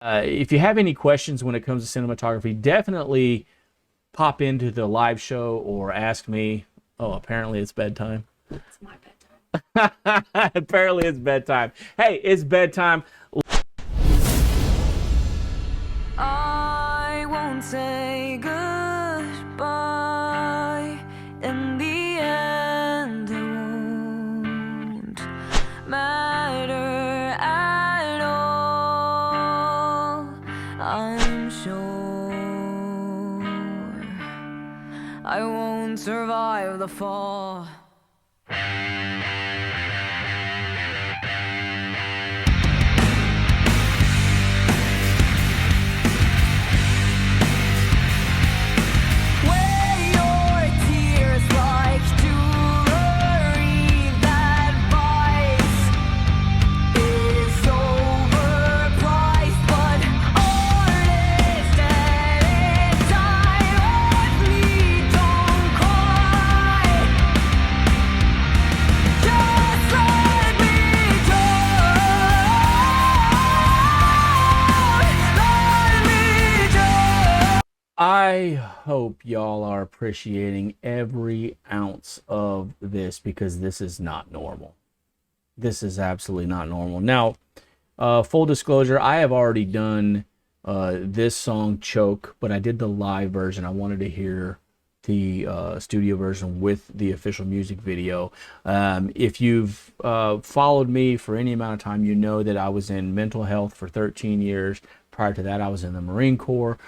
If you have any questions when it comes to cinematography, definitely pop into the live show or ask me. Oh, apparently it's bedtime. It's my bedtime. Apparently it's bedtime. Hey, it's bedtime. I won't say goodbye. In the end, it won't matter at all. I'm sure I won't survive the fall. I hope y'all are appreciating every ounce of this because this is not normal. This is absolutely not normal. Now, full disclosure, I have already done this song, Choke, but I did the live version. I wanted to hear the studio version with the official music video. If you've followed me for any amount of time, you know that I was in mental health for 13 years. Prior to that, I was in the Marine Corps.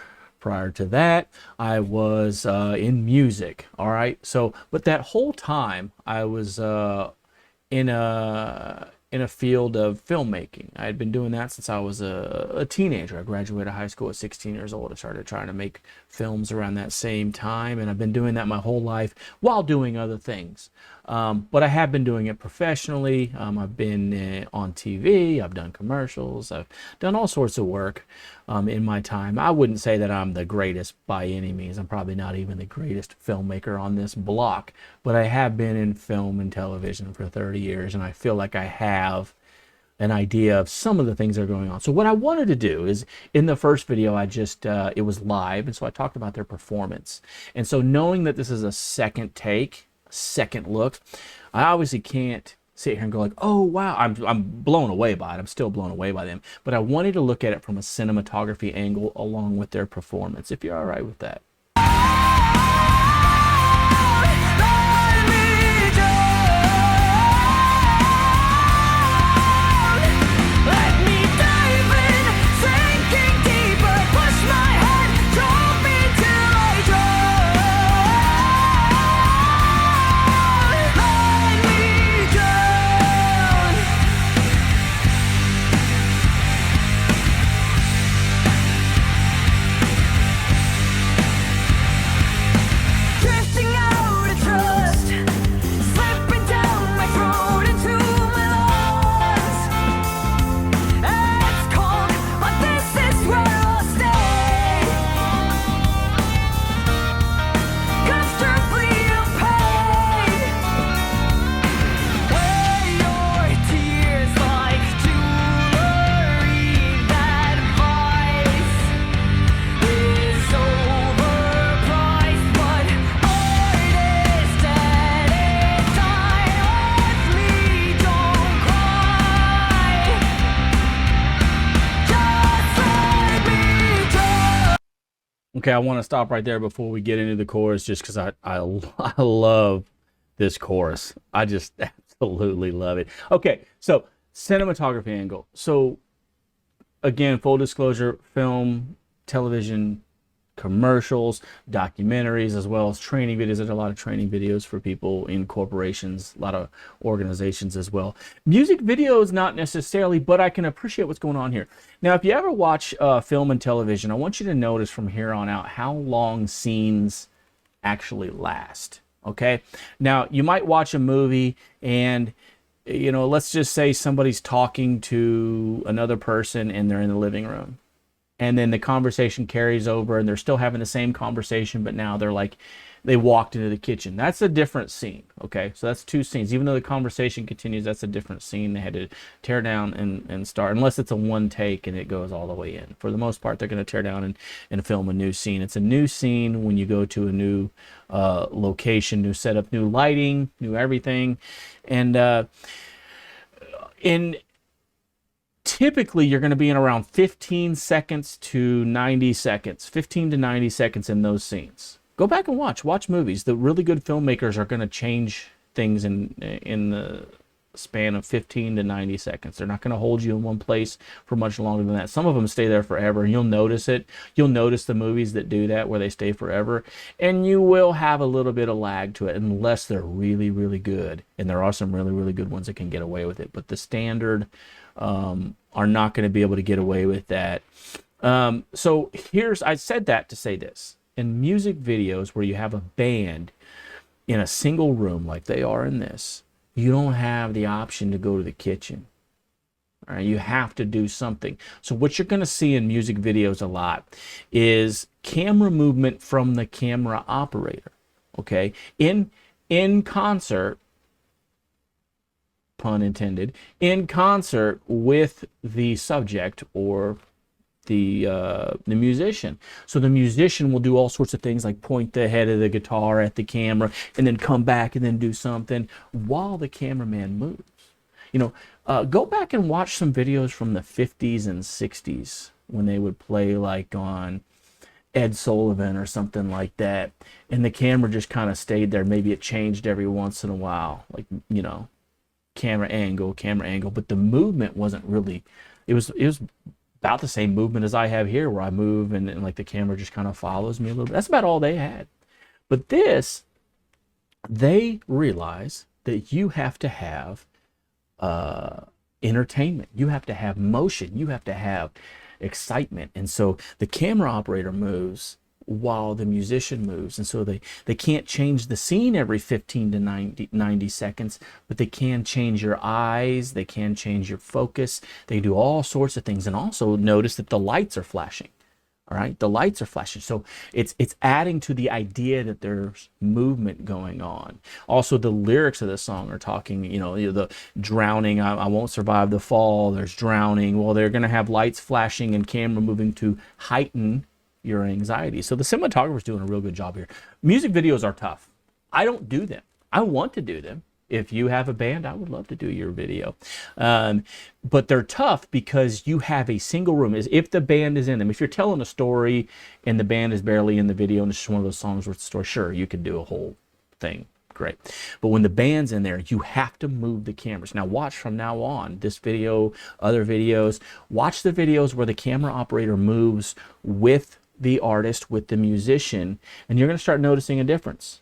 Prior to that, I was in music. All right. So, but that whole time, I was in a field of filmmaking. I had been doing that since I was a teenager. I graduated high school at 16 years old. I started trying to make films around that same time, and I've been doing that my whole life while doing other things. But I have been doing it professionally. I've been on TV. I've done commercials. I've done all sorts of work in my time. I wouldn't say that I'm the greatest by any means. I'm probably not even the greatest filmmaker on this block, but I have been in film and television for 30 years, and I feel like I have an idea of some of the things that are going on. So what I wanted to do is, in the first video, I just, it was live, and so I talked about their performance. And so knowing that this is a second take, second look, I obviously can't sit here and go like, oh wow, I'm blown away by it. I'm still blown away by them. But I wanted to look at it from a cinematography angle along with their performance, if you're all right with that. Okay, I want to stop right there before we get into the chorus, just because I love this chorus. I just absolutely love it. Okay, so cinematography angle. So again, full disclosure, film, television, commercials, documentaries, as well as training videos. There's a lot of training videos for people in corporations, a lot of organizations as well. Music videos, not necessarily, but I can appreciate what's going on here. Now, if you ever watch film and television, I want you to notice from here on out how long scenes actually last. Okay? Now, you might watch a movie and, you know, let's just say somebody's talking to another person and they're in the living room. and then the conversation carries over and they're still having the same conversation, but now they're like, they walked into the kitchen. That's a different scene. Okay, so that's two scenes. Even though the conversation continues, that's a different scene. They had to tear down and start, unless it's a one take and it goes all the way in. For the most part, they're going to tear down and film a new scene. It's a new scene when you go to a new location, new setup, new lighting, new everything. And typically you're going to be in around 15 seconds to 90 seconds, 15 to 90 seconds in those scenes. Go back and watch movies. The really good filmmakers are going to change things in the span of 15 to 90 seconds. They're not going to hold you in one place for much longer than that. Some of them stay there forever, and you'll notice it. You'll notice the movies that do that, where they stay forever, and you will have a little bit of lag to it unless they're really, really good. And there are some really, really good ones that can get away with it. But the standard are not going to be able to get away with that. So I said that to say this. In music videos where you have a band in a single room like they are in this, you don't have the option to go to the kitchen. All right, you have to do something. So what you're going to see in music videos a lot is camera movement from the camera operator. Okay, in concert, pun intended, in concert with the subject or the musician. So the musician will do all sorts of things like point the head of the guitar at the camera and then come back and then do something while the cameraman moves. You know, go back and watch some videos from the 50s and 60s when they would play like on Ed Sullivan or something like that, and the camera just kind of stayed there. Maybe it changed every once in a while, like, you know, camera angle, but the movement wasn't really, it was about the same movement as I have here, where I move and like the camera just kind of follows me a little bit. That's about all they had. But this, they realize that you have to have entertainment. You have to have motion. You have to have excitement. And so the camera operator moves while the musician moves. And so they can't change the scene every 15 to 90 seconds, but they can change your eyes. They can change your focus. They do all sorts of things. And also notice that the lights are flashing. All right, the lights are flashing. So it's adding to the idea that there's movement going on. Also, the lyrics of the song are talking, you know, the drowning, I won't survive the fall, there's drowning. Well, they're going to have lights flashing and camera moving to heighten your anxiety. So the cinematographer's doing a real good job here. Music videos are tough. I don't do them. I want to do them. If you have a band, I would love to do your video. But they're tough because you have a single room. If the band is in them, if you're telling a story and the band is barely in the video and it's just one of those songs where it's a story, sure, you could do a whole thing. Great. But when the band's in there, you have to move the cameras. Now watch from now on, this video, other videos, watch the videos where the camera operator moves with the artist, with the musician, and you're going to start noticing a difference.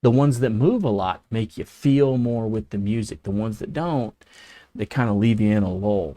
The ones that move a lot make you feel more with the music. The ones that don't, they kind of leave you in a lull.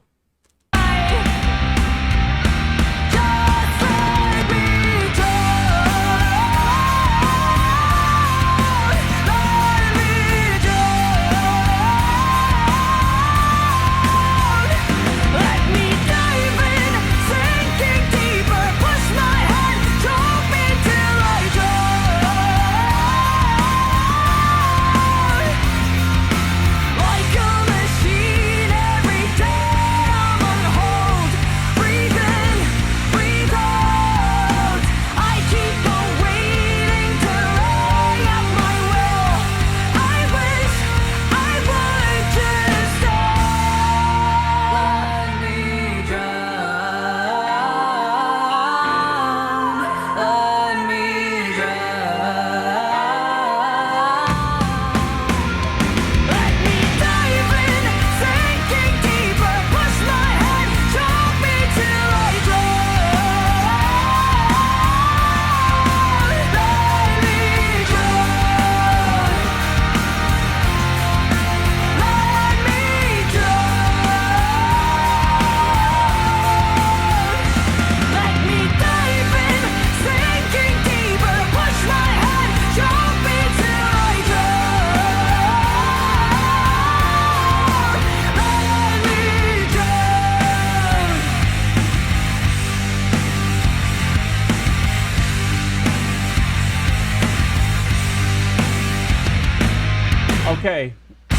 Okay,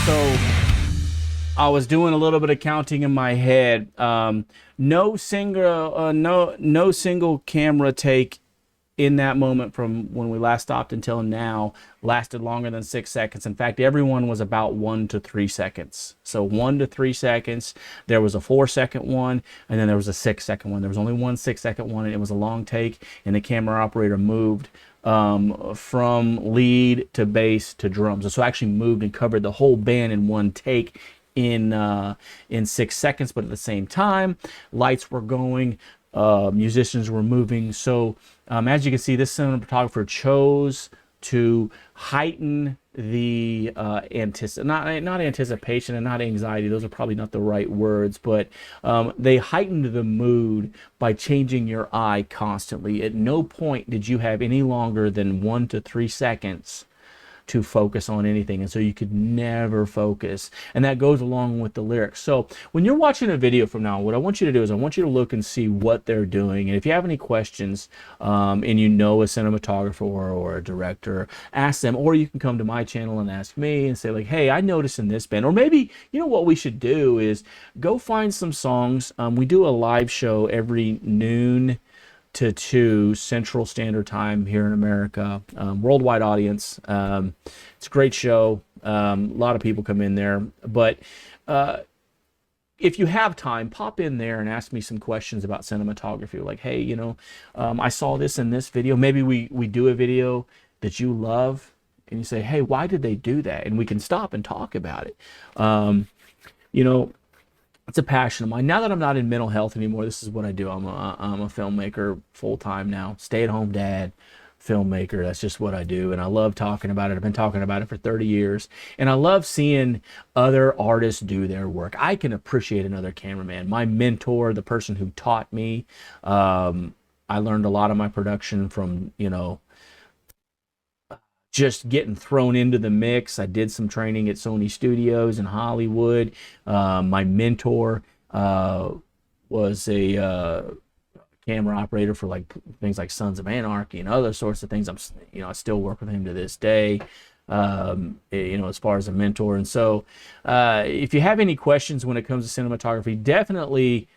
so I was doing a little bit of counting in my head. No single camera take in that moment from when we last stopped until now lasted longer than 6 seconds. In fact, everyone was about 1 to 3 seconds. So 1 to 3 seconds. There was a 4-second one, and then there was a 6-second one. There was only one 6-second one, and it was a long take, and the camera operator moved from lead to bass to drums. So actually moved and covered the whole band in one take in 6 seconds, but at the same time, lights were going, musicians were moving. So as you can see, this cinematographer chose to heighten the not anticipation and not anxiety. Those are probably not the right words, but they heightened the mood by changing your eye constantly. At no point did you have any longer than 1 to 3 seconds to focus on anything, and so you could never focus, and that goes along with the lyrics. So when you're watching a video from now, what I want you to do is I want you to look and see what they're doing, and if you have any questions and you know a cinematographer or a director, ask them, or you can come to my channel and ask me and say like, hey, I noticed in this band, or maybe you know what we should do is go find some songs. We do a live show every noon to 2 Central Standard Time here in America. Worldwide audience. It's a great show. A lot of people come in there. But if you have time, pop in there and ask me some questions about cinematography. Like, hey, you know, I saw this in this video. Maybe we do a video that you love, and you say, hey, why did they do that? And we can stop and talk about it. You know, it's a passion of mine. Now that I'm not in mental health anymore, this is what I do. I'm a filmmaker full time now, stay-at-home dad, filmmaker. That's just what I do, and I love talking about it. I've been talking about it for 30 years, and I love seeing other artists do their work. I can appreciate another cameraman. My mentor, the person who taught me, I learned a lot of my production from, you know, just getting thrown into the mix. I did some training at Sony Studios in Hollywood. My mentor was a camera operator for like things like Sons of Anarchy and other sorts of things. I still work with him to this day. You know, as far as a mentor. And so, if you have any questions when it comes to cinematography, definitely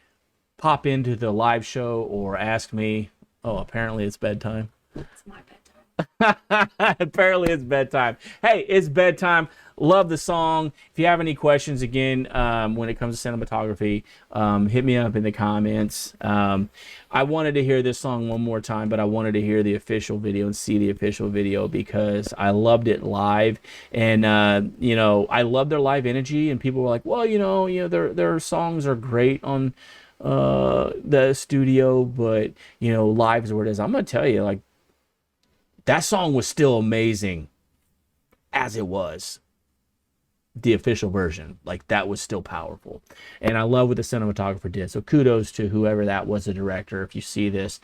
pop into the live show or ask me. Oh, apparently it's bedtime. It's my bedtime. Apparently it's bedtime. Hey, it's bedtime. Love the song. If you have any questions, again, when it comes to cinematography, hit me up in the comments. I wanted to hear this song one more time, but I wanted to hear the official video and see the official video because I loved it live. And you know, I love their live energy. And people were like, well, you know, their songs are great on the studio, but you know, live is where it is. I'm gonna tell you, like, that song was still amazing as it was the official version. Like, that was still powerful. And I love what the cinematographer did. So kudos to whoever that was, the director, if you see this.